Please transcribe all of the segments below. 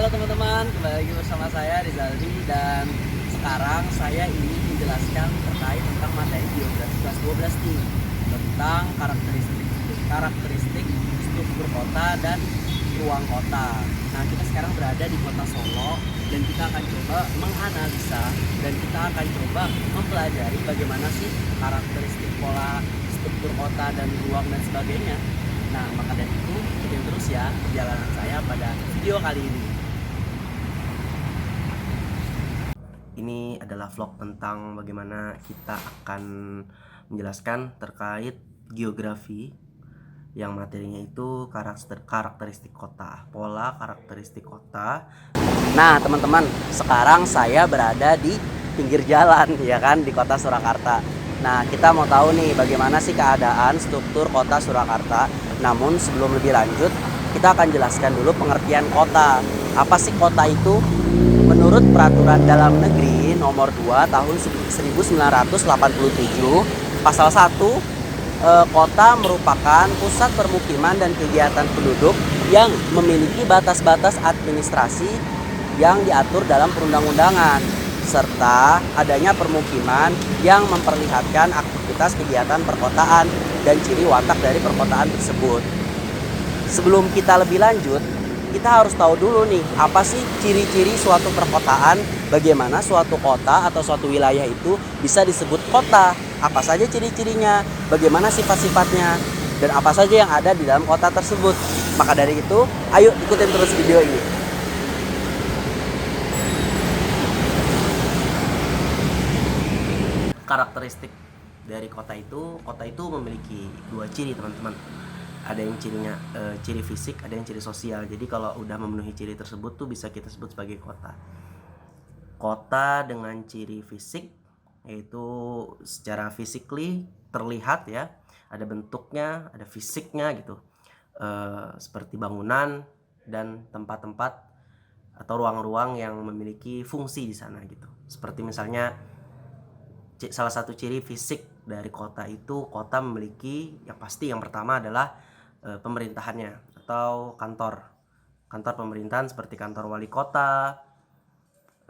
Halo teman-teman, kembali lagi bersama saya Rizaldi dan sekarang saya ingin menjelaskan terkait tentang materi geografi kelas 12 nih, tentang karakteristik struktur kota dan ruang kota. Nah, kita sekarang berada di kota Solo dan kita akan coba menganalisa dan kita akan coba mempelajari bagaimana sih karakteristik pola struktur kota dan ruang dan sebagainya. Nah, maka dari itu ikutin terus ya perjalanan saya pada video kali ini. Ini adalah vlog tentang bagaimana kita akan menjelaskan terkait geografi yang materinya itu karakteristik kota, pola karakteristik kota. Nah, teman-teman, sekarang saya berada di pinggir jalan ya kan di kota Surakarta. Nah, kita mau tahu nih bagaimana sih keadaan struktur kota Surakarta. Namun sebelum lebih lanjut, kita akan jelaskan dulu pengertian kota. Apa sih kota itu? Menurut Peraturan Dalam Negeri Nomor 2 Tahun 1987, Pasal 1, kota merupakan pusat permukiman dan kegiatan penduduk yang memiliki batas-batas administrasi yang diatur dalam perundang-undangan, serta adanya permukiman yang memperlihatkan aktivitas kegiatan perkotaan dan ciri watak dari perkotaan tersebut. Sebelum kita lebih lanjut, kita harus tahu dulu nih, apa sih ciri-ciri suatu perkotaan, bagaimana suatu kota atau suatu wilayah itu bisa disebut kota, apa saja ciri-cirinya, bagaimana sifat-sifatnya, dan apa saja yang ada di dalam kota tersebut. Maka dari itu, ayo ikutin terus video ini. Karakteristik dari kota itu memiliki dua ciri, teman-teman. Ada yang cirinya ciri fisik, ada yang ciri sosial. Jadi kalau udah memenuhi ciri tersebut tuh bisa kita sebut sebagai kota. Kota dengan ciri fisik yaitu secara physically terlihat ya, ada bentuknya, ada fisiknya gitu, seperti bangunan dan tempat-tempat atau ruang-ruang yang memiliki fungsi di sana gitu. Seperti misalnya salah satu ciri fisik dari kota itu, kota memiliki yang pasti yang pertama adalah pemerintahannya atau kantor pemerintahan seperti kantor wali kota,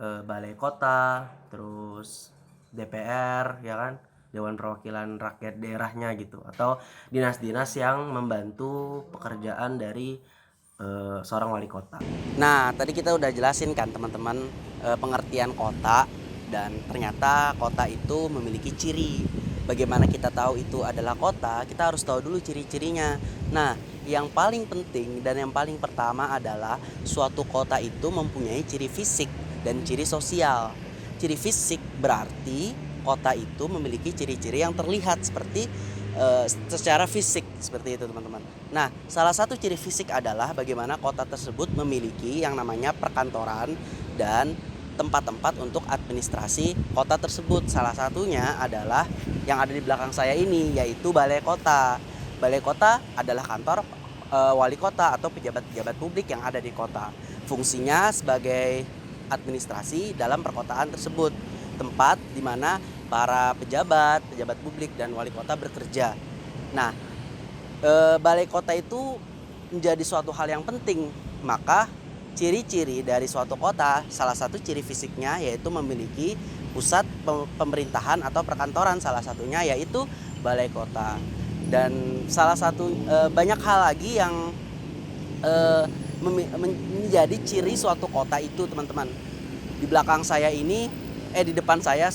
balai kota, terus DPR ya kan, Dewan Perwakilan Rakyat daerahnya gitu, atau dinas-dinas yang membantu pekerjaan dari seorang wali kota. Nah, tadi kita udah jelasin kan teman-teman pengertian kota, dan ternyata kota itu memiliki ciri. Bagaimana kita tahu itu adalah kota? Kita harus tahu dulu ciri-cirinya. Nah, yang paling penting dan yang paling pertama adalah suatu kota itu mempunyai ciri fisik dan ciri sosial. Ciri fisik berarti kota itu memiliki ciri-ciri yang terlihat seperti secara fisik seperti itu, teman-teman. Nah, salah satu ciri fisik adalah bagaimana kota tersebut memiliki yang namanya perkantoran dan tempat-tempat untuk administrasi kota tersebut. Salah satunya adalah yang ada di belakang saya ini, yaitu balai kota. Balai kota adalah kantor wali kota atau pejabat-pejabat publik yang ada di kota. Fungsinya sebagai administrasi dalam perkotaan tersebut, tempat di mana para pejabat publik dan wali kota bekerja. Nah, balai kota itu menjadi suatu hal yang penting. Maka ciri-ciri dari suatu kota, salah satu ciri fisiknya yaitu memiliki pusat pemerintahan atau perkantoran, salah satunya yaitu balai kota. Dan salah satu banyak hal lagi yang menjadi ciri suatu kota itu, teman-teman. Di belakang saya ini, di depan saya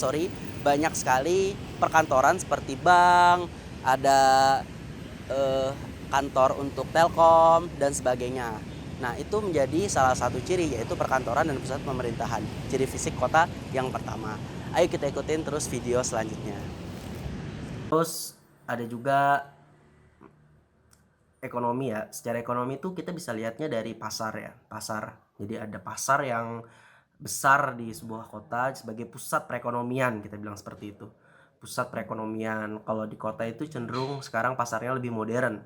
banyak sekali perkantoran seperti bank, ada kantor untuk Telkom dan sebagainya. Nah, itu menjadi salah satu ciri, yaitu perkantoran dan pusat pemerintahan. Ciri fisik kota yang pertama. Ayo kita ikutin terus video selanjutnya. Terus ada juga ekonomi ya. Secara ekonomi itu kita bisa lihatnya dari pasar ya. Pasar. Jadi ada pasar yang besar di sebuah kota sebagai pusat perekonomian, kita bilang seperti itu. Pusat perekonomian. Kalau di kota itu cenderung sekarang pasarnya lebih modern.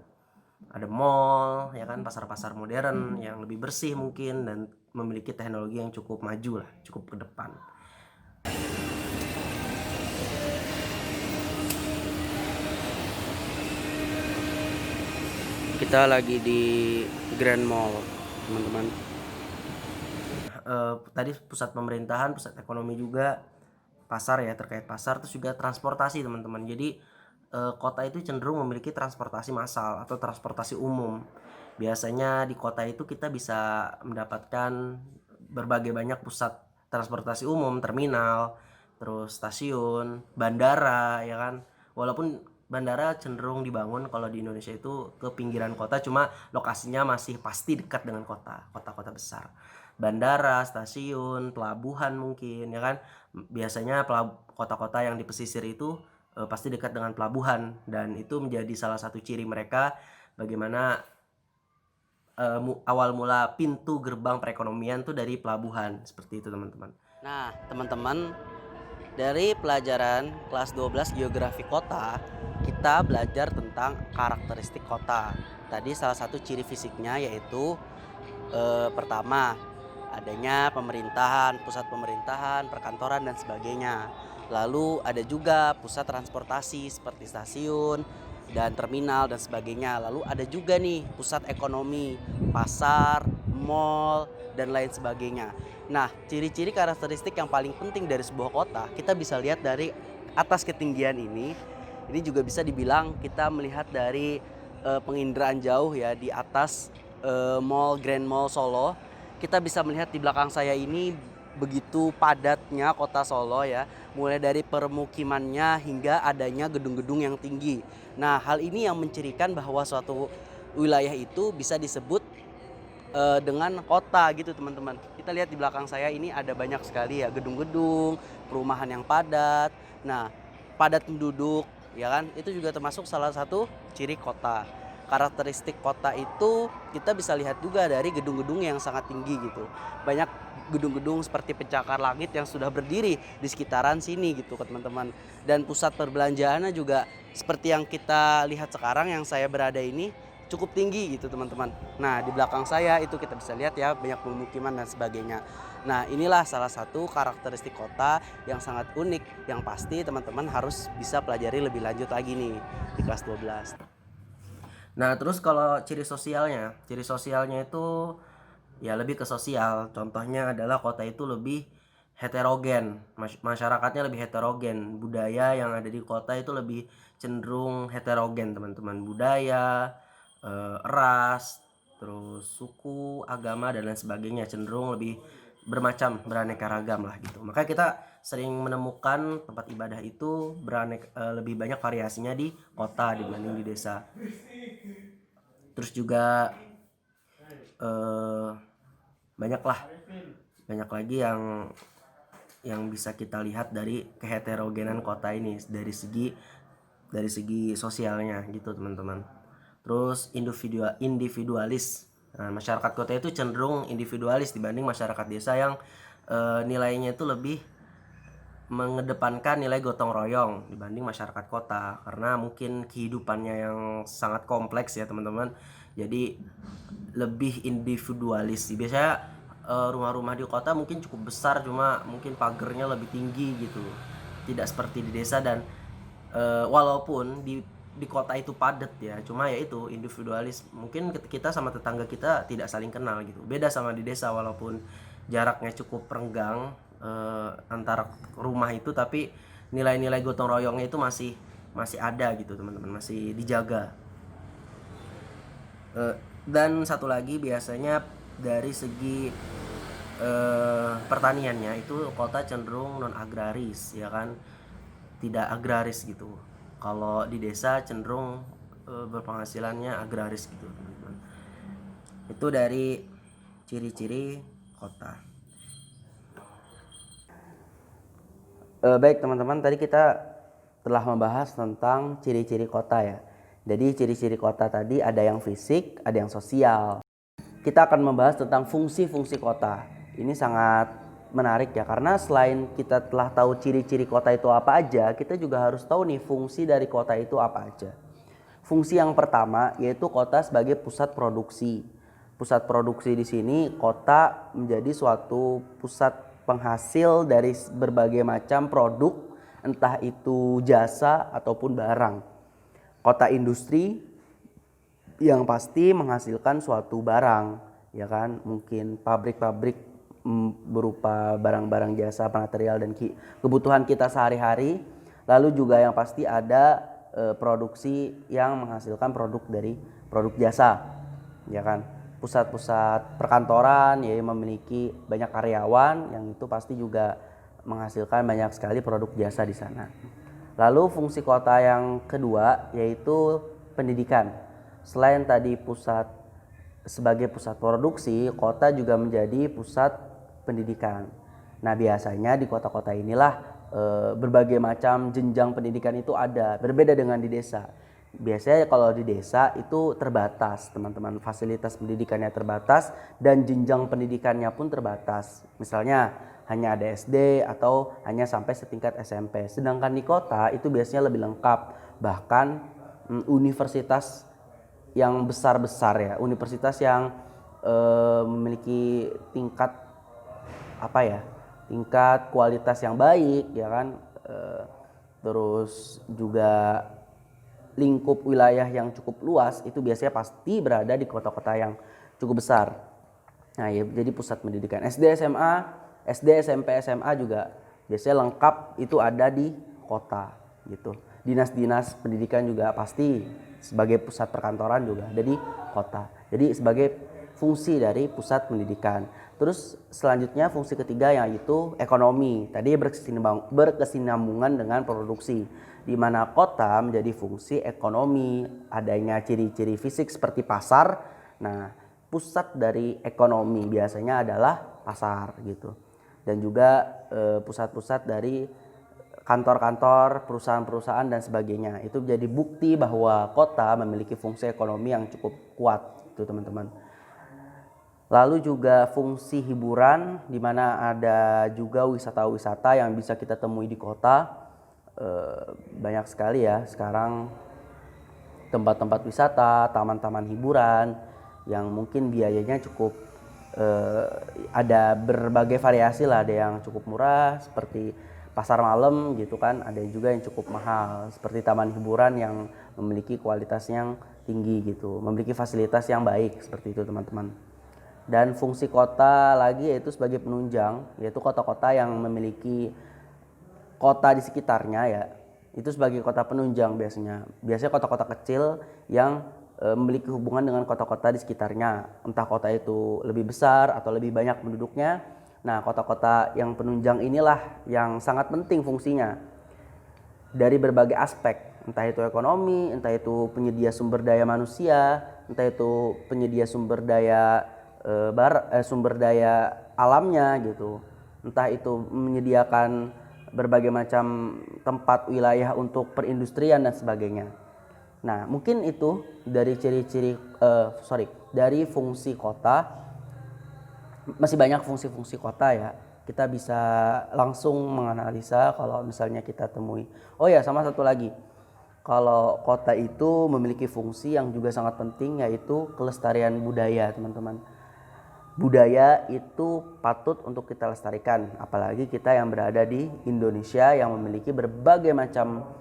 Ada mall ya kan, pasar-pasar modern yang lebih bersih mungkin dan memiliki teknologi yang cukup maju lah, cukup ke depan. Kita lagi di Grand Mall, teman-teman. tadi pusat pemerintahan, pusat ekonomi juga, pasar ya, terkait pasar, terus juga transportasi teman-teman. Jadi kota itu cenderung memiliki transportasi massal atau transportasi umum. Biasanya di kota itu kita bisa mendapatkan berbagai banyak pusat transportasi umum, terminal, terus stasiun, bandara, ya kan. Walaupun bandara cenderung dibangun kalau di Indonesia itu ke pinggiran kota, cuma lokasinya masih pasti dekat dengan kota-kota besar. Bandara, stasiun, pelabuhan mungkin, ya kan. Biasanya kota-kota yang di pesisir itu pasti dekat dengan pelabuhan, dan itu menjadi salah satu ciri mereka bagaimana awal mula pintu gerbang perekonomian tuh dari pelabuhan, seperti itu teman-teman. Nah, teman-teman, dari pelajaran kelas 12 geografi kota, kita belajar tentang karakteristik kota. Tadi salah satu ciri fisiknya yaitu pertama, adanya pemerintahan, pusat pemerintahan, perkantoran dan sebagainya. Lalu ada juga pusat transportasi seperti stasiun dan terminal dan sebagainya. Lalu ada juga nih pusat ekonomi, pasar, mall dan lain sebagainya. Nah, ciri-ciri karakteristik yang paling penting dari sebuah kota kita bisa lihat dari atas ketinggian ini. Ini juga bisa dibilang kita melihat dari penginderaan jauh ya, di atas Mall Grand Mall Solo. Kita bisa melihat di belakang saya ini begitu padatnya kota Solo ya, mulai dari permukimannya hingga adanya gedung-gedung yang tinggi. Nah, hal ini yang mencirikan bahwa suatu wilayah itu bisa disebut dengan kota gitu teman-teman. Kita lihat di belakang saya ini ada banyak sekali ya gedung-gedung, perumahan yang padat. Nah, padat penduduk ya kan, itu juga termasuk salah satu ciri kota. Karakteristik kota itu kita bisa lihat juga dari gedung-gedung yang sangat tinggi gitu. Banyak gedung-gedung seperti pencakar langit yang sudah berdiri di sekitaran sini gitu teman-teman. Dan pusat perbelanjaannya juga seperti yang kita lihat sekarang yang saya berada ini cukup tinggi gitu teman-teman. Nah, di belakang saya itu kita bisa lihat ya banyak pemukiman dan sebagainya. Nah, inilah salah satu karakteristik kota yang sangat unik yang pasti teman-teman harus bisa pelajari lebih lanjut lagi nih di kelas 12. Nah, terus kalau ciri sosialnya itu ya lebih ke sosial. Contohnya adalah kota itu lebih heterogen, masyarakatnya lebih heterogen. Budaya yang ada di kota itu lebih cenderung heterogen, teman-teman. Budaya, ras, terus suku, agama dan lain sebagainya cenderung lebih bermacam, beraneka ragam lah gitu. Maka kita sering menemukan tempat ibadah itu lebih banyak variasinya di kota dibanding di desa. Terus juga eh, banyak lagi yang bisa kita lihat dari keheterogenan kota ini dari segi sosialnya gitu teman-teman. Terus individualis. Nah, masyarakat kota itu cenderung individualis dibanding masyarakat desa yang nilainya itu lebih mengedepankan nilai gotong royong dibanding masyarakat kota, karena mungkin kehidupannya yang sangat kompleks ya teman-teman. Jadi lebih individualis. Biasanya rumah-rumah di kota mungkin cukup besar, cuma mungkin pagernya lebih tinggi gitu. Tidak seperti di desa, dan walaupun di kota itu padat ya, cuma ya itu individualis. Mungkin kita sama tetangga kita tidak saling kenal gitu. Beda sama di desa, walaupun jaraknya cukup renggang antara rumah itu, tapi nilai-nilai gotong royongnya itu masih ada gitu teman-teman, masih dijaga. Dan satu lagi biasanya dari segi pertaniannya itu kota cenderung non agraris ya kan, tidak agraris gitu. Kalau di desa cenderung berpenghasilannya agraris gitu teman-teman. Itu dari ciri-ciri kota. Baik teman-teman, tadi kita telah membahas tentang ciri-ciri kota ya. Jadi ciri-ciri kota tadi ada yang fisik, ada yang sosial. Kita akan membahas tentang fungsi-fungsi kota. Ini sangat menarik ya, karena selain kita telah tahu ciri-ciri kota itu apa aja, kita juga harus tahu nih fungsi dari kota itu apa aja. Fungsi yang pertama yaitu kota sebagai pusat produksi. Pusat produksi di sini kota menjadi suatu pusat penghasil dari berbagai macam produk, entah itu jasa ataupun barang. Kota industri yang pasti menghasilkan suatu barang, ya kan? Mungkin pabrik-pabrik berupa barang-barang, jasa, material dan kebutuhan kita sehari-hari. Lalu juga yang pasti ada produksi yang menghasilkan produk dari produk jasa, ya kan. Pusat-pusat perkantoran ya memiliki banyak karyawan yang itu pasti juga menghasilkan banyak sekali produk jasa di sana. Lalu fungsi kota yang kedua yaitu pendidikan. Selain tadi sebagai pusat produksi, kota juga menjadi pusat pendidikan. Nah, biasanya di kota-kota inilah berbagai macam jenjang pendidikan itu ada, berbeda dengan di desa. Biasanya kalau di desa itu terbatas, teman-teman, fasilitas pendidikannya terbatas dan jenjang pendidikannya pun terbatas. Misalnya hanya ada SD atau hanya sampai setingkat SMP. Sedangkan di kota itu biasanya lebih lengkap, bahkan universitas yang besar-besar ya, universitas yang memiliki tingkat tingkat kualitas yang baik, ya kan, terus juga lingkup wilayah yang cukup luas itu biasanya pasti berada di kota-kota yang cukup besar. Nah, ya, jadi pusat pendidikan SD SMP SMA juga biasanya lengkap itu ada di kota gitu. Dinas-dinas pendidikan juga pasti sebagai pusat perkantoran juga ada di kota. Jadi sebagai fungsi dari pusat pendidikan. Terus selanjutnya fungsi ketiga yaitu ekonomi. Tadi berkesinambungan dengan produksi, di mana kota menjadi fungsi ekonomi, adanya ciri-ciri fisik seperti pasar. Nah, pusat dari ekonomi biasanya adalah pasar gitu. Dan juga pusat-pusat dari kantor-kantor, perusahaan-perusahaan dan sebagainya. Itu jadi bukti bahwa kota memiliki fungsi ekonomi yang cukup kuat itu, teman-teman. Lalu juga fungsi hiburan, di mana ada juga wisata-wisata yang bisa kita temui di kota. Banyak sekali ya sekarang tempat-tempat wisata, taman-taman hiburan yang mungkin biayanya cukup ada berbagai variasi lah. Ada yang cukup murah seperti pasar malam gitu kan, ada juga yang cukup mahal seperti taman hiburan yang memiliki kualitas yang tinggi gitu, memiliki fasilitas yang baik seperti itu, teman-teman. Dan fungsi kota lagi yaitu sebagai penunjang, yaitu kota-kota yang memiliki kota di sekitarnya ya, itu sebagai kota penunjang biasanya kota-kota kecil yang memiliki hubungan dengan kota-kota di sekitarnya, entah kota itu lebih besar atau lebih banyak penduduknya. Nah, kota-kota yang penunjang inilah yang sangat penting fungsinya dari berbagai aspek, entah itu ekonomi, entah itu penyedia sumber daya manusia, entah itu penyedia sumber daya sumber daya alamnya gitu, entah itu menyediakan berbagai macam tempat wilayah untuk perindustrian dan sebagainya. Nah, mungkin itu dari dari fungsi kota. Masih banyak fungsi-fungsi kota ya. Kita bisa langsung menganalisa kalau misalnya kita temui. Oh ya, sama satu lagi. Kalau kota itu memiliki fungsi yang juga sangat penting, yaitu kelestarian budaya, teman-teman. Budaya itu patut untuk kita lestarikan, apalagi kita yang berada di Indonesia yang memiliki berbagai macam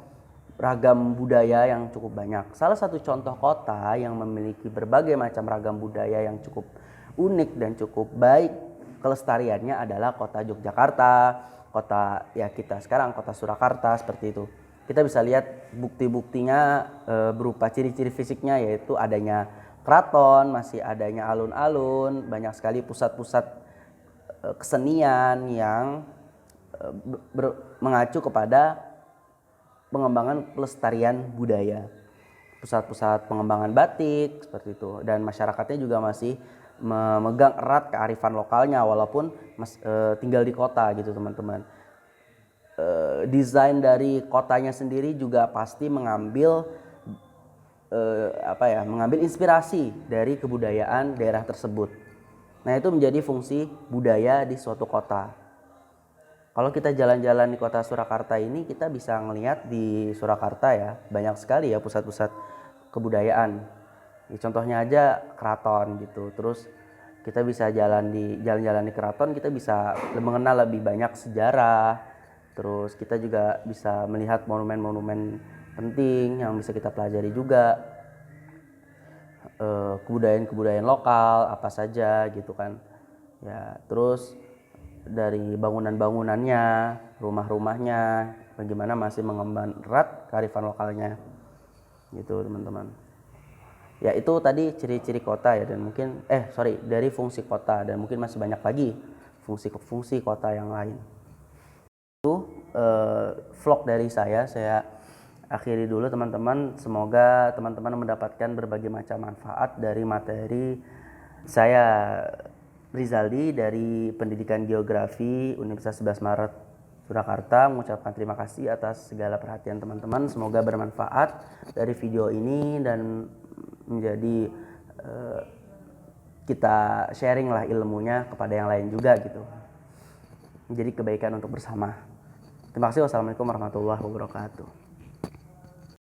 ragam budaya yang cukup banyak. Salah satu contoh kota yang memiliki berbagai macam ragam budaya yang cukup unik dan cukup baik kelestariannya adalah kota Yogyakarta, kota ya kita sekarang kota Surakarta seperti itu. Kita bisa lihat bukti-buktinya berupa ciri-ciri fisiknya, yaitu adanya keraton, masih adanya alun-alun, banyak sekali pusat-pusat kesenian yang mengacu kepada pengembangan pelestarian budaya. Pusat-pusat pengembangan batik seperti itu, dan masyarakatnya juga masih memegang erat kearifan lokalnya walaupun tinggal di kota gitu, teman-teman. Desain dari kotanya sendiri juga pasti mengambil mengambil inspirasi dari kebudayaan daerah tersebut. Nah, itu menjadi fungsi budaya di suatu kota. Kalau kita jalan-jalan di kota Surakarta ini, kita bisa ngelihat di Surakarta ya banyak sekali ya pusat-pusat kebudayaan. Ya, contohnya aja keraton gitu. Terus kita bisa jalan-jalan di keraton, kita bisa mengenal lebih banyak sejarah. Terus kita juga bisa melihat monumen-monumen penting yang bisa kita pelajari juga, kebudayaan lokal apa saja gitu kan ya. Terus dari bangunan-bangunannya, rumah-rumahnya, bagaimana masih mengemban erat kearifan lokalnya gitu teman-teman. Ya itu tadi ciri-ciri kota ya, dan mungkin dari fungsi kota, dan mungkin masih banyak lagi fungsi-fungsi kota yang lain. Itu vlog dari saya akhiri dulu teman-teman. Semoga teman-teman mendapatkan berbagai macam manfaat dari materi saya, Rizaldi dari Pendidikan Geografi Universitas 11 Maret Surakarta, mengucapkan terima kasih atas segala perhatian teman-teman. Semoga bermanfaat dari video ini dan menjadi kita sharing lah ilmunya kepada yang lain juga gitu, menjadi kebaikan untuk bersama. Terima kasih. Wassalamualaikum warahmatullahi wabarakatuh.